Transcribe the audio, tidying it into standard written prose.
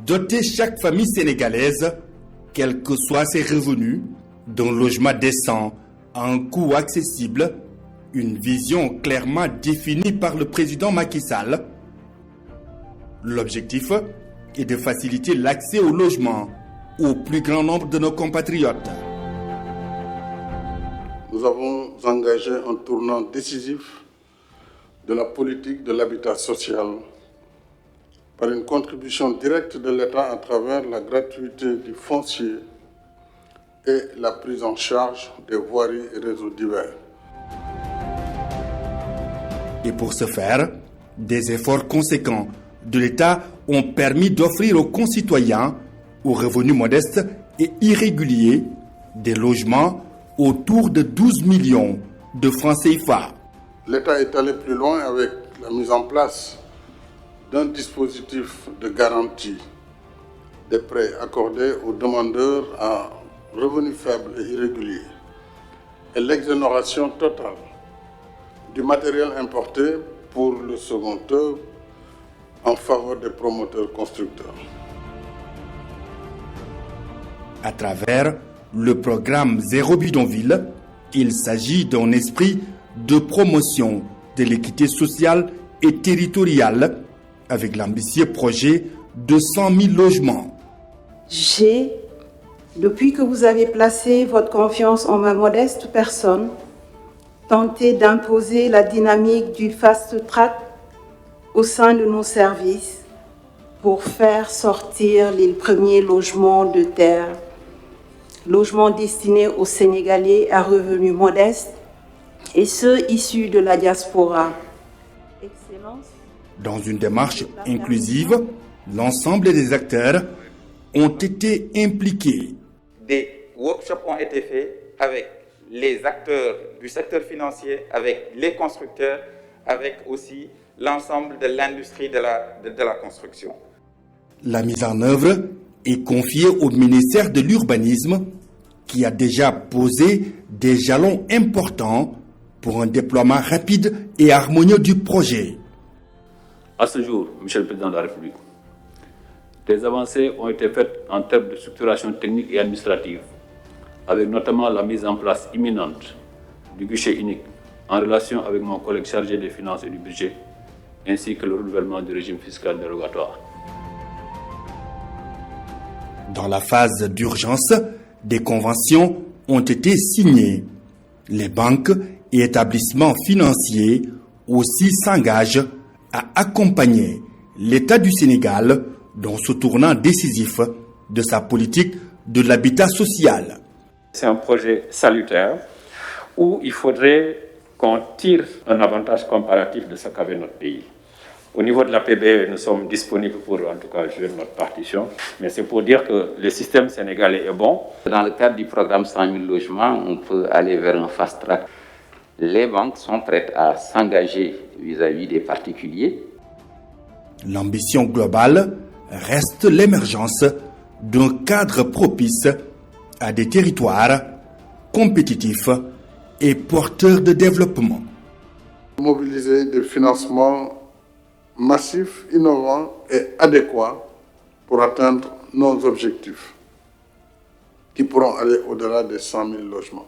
doter chaque famille sénégalaise, quels que soient ses revenus, d'un logement décent à un coût accessible, une vision clairement définie par le président Macky Sall. L'objectif est de faciliter l'accès au logement au plus grand nombre de nos compatriotes. Nous avons engagé un tournant décisif de la politique de l'habitat social par une contribution directe de l'État à travers la gratuité du foncier et la prise en charge des voiries et réseaux divers. Et pour ce faire, des efforts conséquents de l'État ont permis d'offrir aux concitoyens aux revenus modestes et irréguliers des logements autour de 12 millions de francs CFA. L'État est allé plus loin avec la mise en place d'un dispositif de garantie des prêts accordés aux demandeurs à revenus faibles et irréguliers et l'exonération totale du matériel importé pour le second œuvre en faveur des promoteurs constructeurs. À travers le programme Zéro Bidonville, il s'agit d'un esprit de promotion de l'équité sociale et territoriale avec l'ambitieux projet de 100 000 logements. Depuis que vous avez placé votre confiance en ma modeste personne, tenté d'imposer la dynamique du fast-track au sein de nos services pour faire sortir les premiers logements de terre, logements destinés aux Sénégalais à revenus modestes et ceux issus de la diaspora. Excellence. Dans une démarche inclusive, l'ensemble des acteurs ont été impliqués. Des workshops ont été faits avec les acteurs du secteur financier, avec les constructeurs, avec aussi l'ensemble de l'industrie de la construction. La mise en œuvre est confiée au ministère de l'Urbanisme qui a déjà posé des jalons importants pour un déploiement rapide et harmonieux du projet. À ce jour, Monsieur le Président de la République, des avancées ont été faites en termes de structuration technique et administrative, avec notamment la mise en place imminente du guichet unique en relation avec mon collègue chargé des finances et du budget, ainsi que le renouvellement du régime fiscal dérogatoire. Dans la phase d'urgence, des conventions ont été signées. Les banques et établissements financiers aussi s'engagent à accompagner l'État du Sénégal dans ce tournant décisif de sa politique de l'habitat social. C'est un projet salutaire où il faudrait qu'on tire un avantage comparatif de ce qu'avait notre pays. Au niveau de la PBE, nous sommes disponibles pour en tout cas jouer notre partition, mais c'est pour dire que le système sénégalais est bon. Dans le cadre du programme 100 000 logements, on peut aller vers un fast track. Les banques sont prêtes à s'engager vis-à-vis des particuliers. L'ambition globale reste l'émergence d'un cadre propice à des territoires compétitifs et porteurs de développement. Mobiliser des financements massifs, innovants et adéquats pour atteindre nos objectifs qui pourront aller au-delà des 100 000 logements.